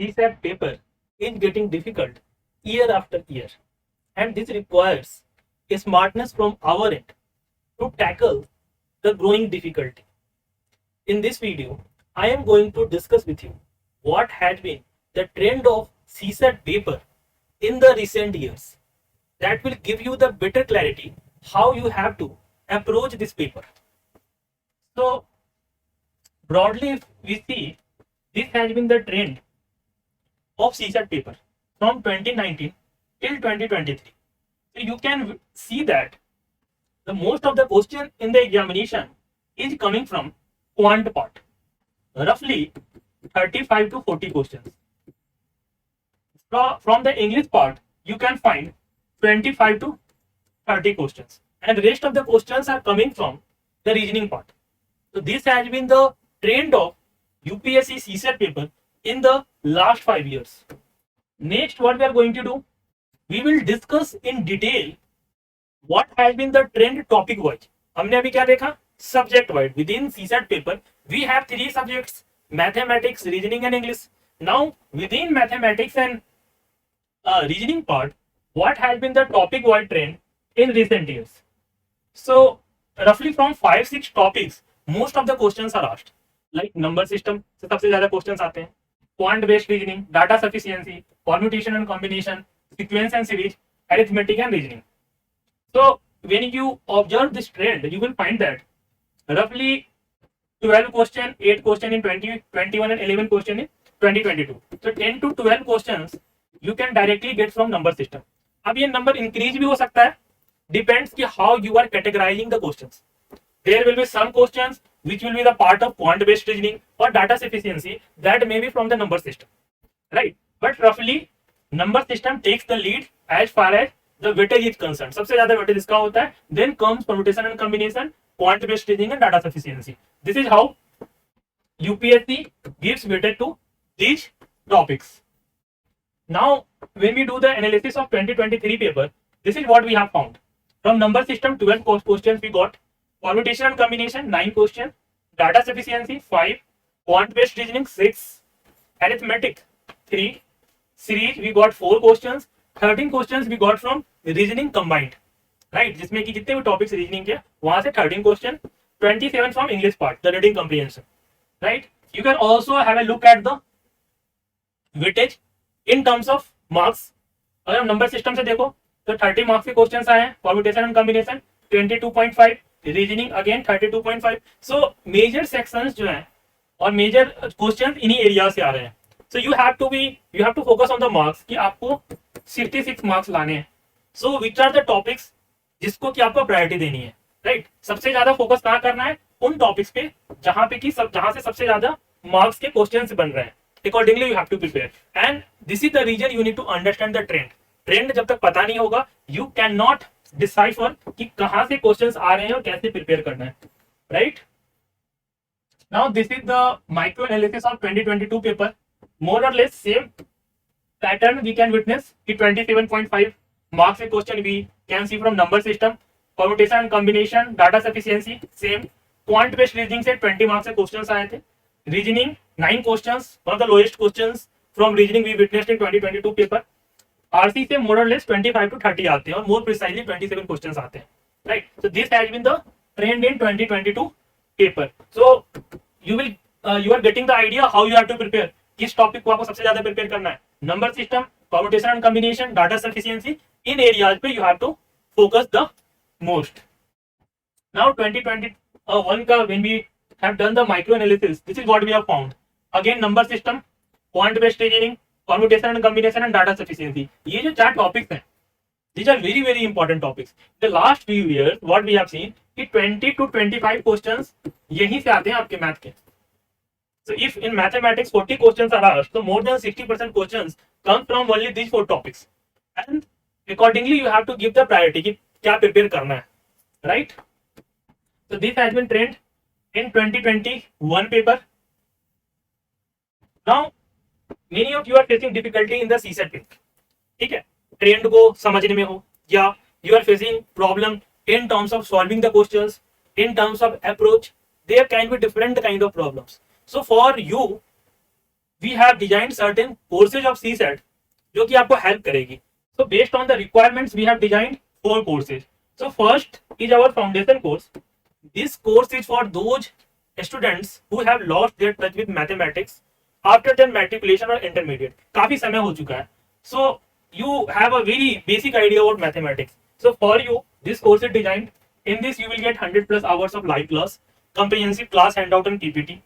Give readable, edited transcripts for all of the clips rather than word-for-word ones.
CSAT paper is getting difficult year after year, and this requires a smartness from our end to tackle the growing difficulty. In this video, I am going to discuss with you what has been the trend of CSAT paper in the recent years. That will give you the better clarity how you have to approach this paper. So, broadly, if we see, this has been the trend of CSAT paper from 2019 till 2023. So you can see that the most of the question in the examination is coming from quant part, roughly 35 to 40 questions. From the English part, you can find 25 to 30 questions, and the rest of the questions are coming from the reasoning part. So this has been the trend of UPSC CSAT paper in the last 5 years. Next, what we are going to do, we will discuss in detail what has been the trend topic wise. हमने अभी क्या देखा, subject wise. Within CSAT paper we have 3 subjects: mathematics, reasoning and English. Now within mathematics and reasoning part, what has been the topic wide trend in recent years? So roughly from 5-6 topics most of the questions are asked. Like number system से सबसे ज्यादा questions आते हैं, quant based reasoning, data sufficiency, permutation and combination, sequence and series, arithmetic and reasoning. So when you observe this trend, you will find that roughly 12 question, 8 question in 2021 and 11 question in 2022. So 10 to 12 questions you can directly get from number system. अब ये number increase भी हो सकता है, depends कि how you are categorizing the questions. There will be some questions which will be the part of quant based reasoning or data sufficiency that may be from the number system, right? But roughly number system takes the lead as far as the weightage is concerned. सबसे ज्यादा weightage इसका होता है. Then comes permutation and combination, quant based reasoning and data sufficiency. This is how UPSC gives weightage to these topics. Now when we do the analysis of 2023 paper, this is what we have found. From number system 12 questions we got, permutation and combination 9 questions, data sufficiency 5, quant based reasoning 6, arithmetic 3, series we got 4 questions, 13 questions we got from reasoning combined, right? जिसमें कि जितने भी topics reasoning के वहां से 13 question, 27 from English part, the reading comprehension, right? You can also have a look at the weightage in terms of marks. अगर हम number system से देखो तो 30 मार्क्स के क्वेश्चंस आए हैं, permutation and combination 22.5, reasoning again 32.5. So major sections जो हैं और मेजर क्वेश्चंस इन्हीं एरिया से आ रहे हैं. So you have to focus on the marks कि आपको 66 मार्क्स लाने हैं. So which are the topics जिसको कि आपको प्रायोरिटी देनी है, राइट? सबसे ज्यादा फोकस कहाँ करना है? उन टॉपिक्स पे जहां से सबसे ज्यादा मार्क्स के क्वेश्चंस बन रहे हैं. Accordingly you have to prepare, and this is the reason you need to understand the trend जब तक पता नहीं होगा यू कैन नॉट डिसाइफर कि कहां से क्वेश्चंस आ रहे हैं और कैसे प्रिपेयर करना है, right? Now this is the micro analysis of 2022 paper. More or less same pattern we can witness कि 27.5 मार्क्स के question we can see from number system, permutation and combination, data sufficiency same, quant based reasoning से 20 marks के questions आए थे, reasoning 9 questions, one of the lowest questions from reasoning we witnessed in 2022 paper. RC से more or less 25 to 30 आते हैं और more precisely 27 questions आते हैं, right? So this has been the trend in 2022 paper. So you are getting the idea how you have to prepare. किस topic को आपको सबसे ज्यादा प्रिपेयर करना है? Number system, permutation and combination, data sufficiency, इन एरियाज पे you have to focus the most. Now 2021 का when we have done the micro analysis, this is what we have found. Again number system, quant based reasoning, permutation and combination and data sufficiency. ये जो 4 topics हैं, these are very very important topics. The last few years what we have seen कि 20 to 25 questions यहीं से आते हैं आपके math के. So if in mathematics 40 questions are asked, so more than 60% questions come from only these 4 topics, and accordingly you have to give the priority कि क्या prepare करना है, right? So this has been trend in 2021 paper. Now many of you are facing difficulty in the CSAT paper. ठीक है, trend को समझने में हो या you are facing problem in terms of solving the questions, in terms of approach, there can be different kind of problems. So for you we have designed certain courses of CSAT जो कि आपको help करेगी. So based on the requirements, we have designed 4 courses. So first is our foundation course. This course is for those students who have lost their touch with mathematics after their matriculation or intermediate. काफी समय हो चुका है. So you have a very basic idea about mathematics. So for you, this course is designed. In this, you will get 100 plus hours of live class, comprehensive class handout and PPT,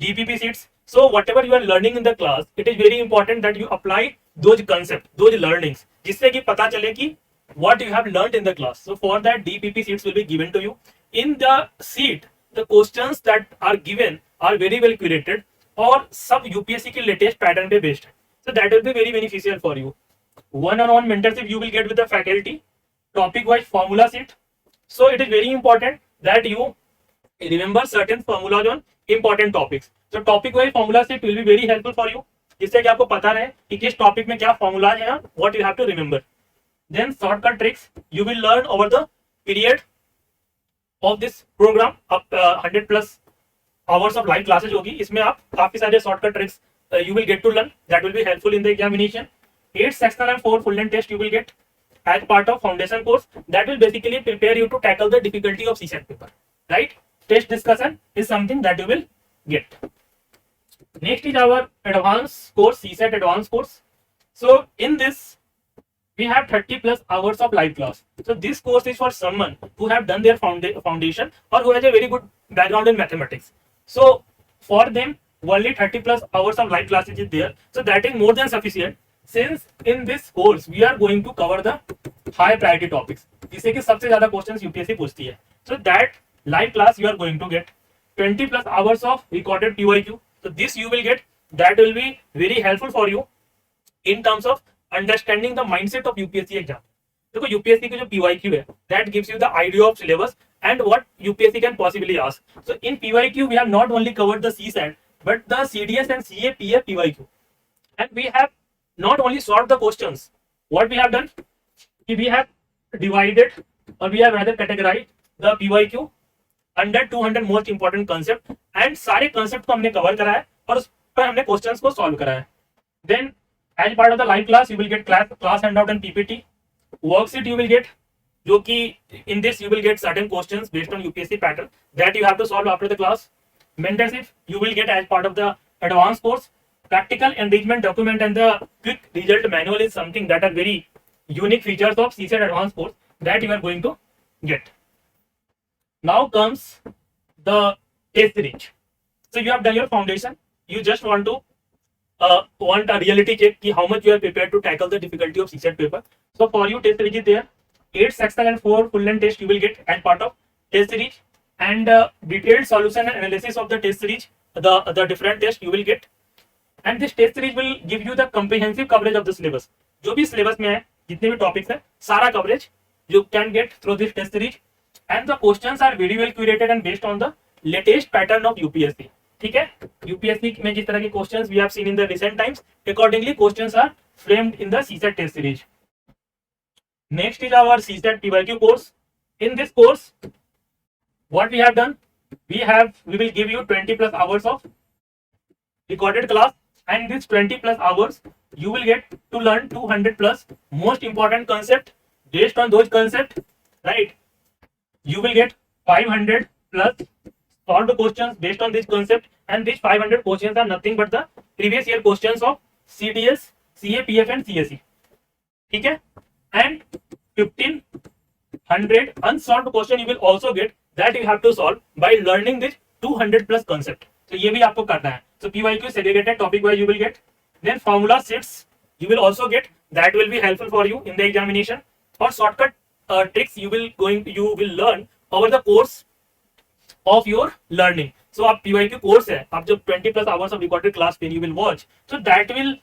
DPP sheets. So whatever you are learning in the class, it is very important that you apply those concepts, those learnings, जिससे कि पता चले कि what you have learned in the class. So for that, DPP sheets will be given to you. In the sheet, the questions that are given are very well curated और सब UPSC के latest pattern पे based है. So that will be very beneficial for you. One-on-one mentorship you will get with the faculty. Topic-wise formula sheet. So it is very important that you remember certain formulas on important topics. So topic-wise formula sheet will be very helpful for you. जिससे कि आपको पता रहे कि किस topic में क्या formulas हैं, what you have to remember. Then shortcut tricks you will learn over the period of this program. up 100 plus hours of live classes होगी. इसमें आप काफी सारे shortcut tricks you will get to learn. That will be helpful in the examination. 8 sectional and 4 full length test you will get as part of foundation course. That will basically prepare you to tackle the difficulty of CSAT paper. Right? Test discussion is something that you will get. Next is our advanced course, CSAT advanced course. So in this, we have 30 plus hours of live class. So this course is for someone who have done their foundation or who has a very good background in mathematics. So for them, only 30 plus hours of live classes is there. So that is more than sufficient. Since in this course we are going to cover the high priority topics, जिससे कि सबसे ज्यादा questions UPSC पूछती है. So that live class you are going to get 20 plus hours of recorded PYQ. So this you will get. That will be very helpful for you in terms of understanding the mindset of UPSC exam. देखो UPSC की जो PYQ है, that gives you the idea of syllabus and what UPSC can possibly ask. So in PYQ we have not only covered the CSAT but the CDS and CA PF PYQ, and we have not only solved the questions. What we have done, we have divided or we have rather categorized the PYQ under 200 most important concept, and सारे concept को हमने cover करा है और उस पर हमने questions को solve करा है. Then as part of the live class you will get class handout and PPT. Worksheet you will get, जो कि in this you will get certain questions based on UPSC pattern that you have to solve after the class. Mentorship you will get as part of the advanced course. Practical enrichment document and the quick result manual is something that are very unique features of CSAT advanced course that you are going to get. Now comes the test series. So you have done your foundation. You just want to want a reality check ki how much you are prepared to tackle the difficulty of CSAT paper. So for you test series is there. 8 sectional and 4 full length test you will get as part of test series, and detailed solution and analysis of the test series, the different tests you will get. And this test series will give you the comprehensive coverage of the syllabus. जो भी syllabus में है, जितने भी topics हैं, सारा coverage you can get through this test series. And the questions are very well curated and based on the latest pattern of UPSC. ठीक है? UPSC में जिस तरह के questions we have seen in the recent times, accordingly questions are framed in the CSAT test series. Next is our CSAT PYQ course. In this course, what we have done, we will give you 20 plus hours of recorded class, and this 20 plus hours you will get to learn 200 plus most important concept. Based on those concepts, right, you will get 500 plus solved questions based on this concept, and these 500 questions are nothing but the previous year questions of CDS, CA, PF and CSE. ठीक है? And 1500 unsolved question you will also get, that you have to solve by learning this 200 plus concept. So ये भी आपको करना है. So PYQ segregated topic wise you will get. Then formula sheets you will also get, that will be helpful for you in the examination. Or shortcut tricks you will learn over the course of your learning. So आप PYQ course है, आप जब 20 plus hours of recorded class पे you will watch, so that will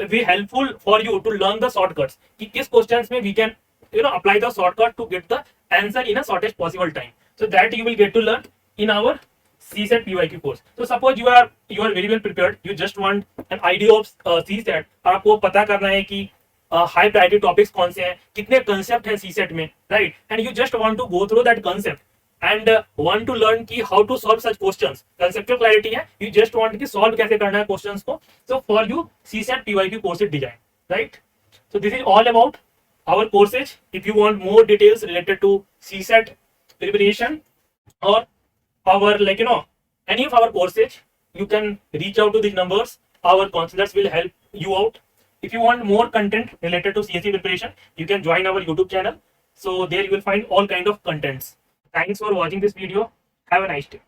be helpful for you to learn the shortcuts. कि किस questions में we can apply the shortcut to get the answer in a shortest possible time. So that you will get to learn in our CSAT PYQ course. So suppose you are very well prepared, you just want an idea of CSAT, और आपको पता करना है कि high priority topics कौन से हैं, कितने concept हैं CSAT में, right? And you just want to go through that concept. and want to learn ki how to solve such questions, conceptual clarity है, you just want कि solve कैसे करना है questions को, so for you CSAT PYQ course is designed, right? So this is all about our courses. If you want more details related to CSAT preparation or our any of our courses, you can reach out to these numbers. Our counselors will help you out. If you want more content related to CSE preparation, you can join our YouTube channel. So there you will find all kind of contents. Thanks for watching this video. Have a nice day.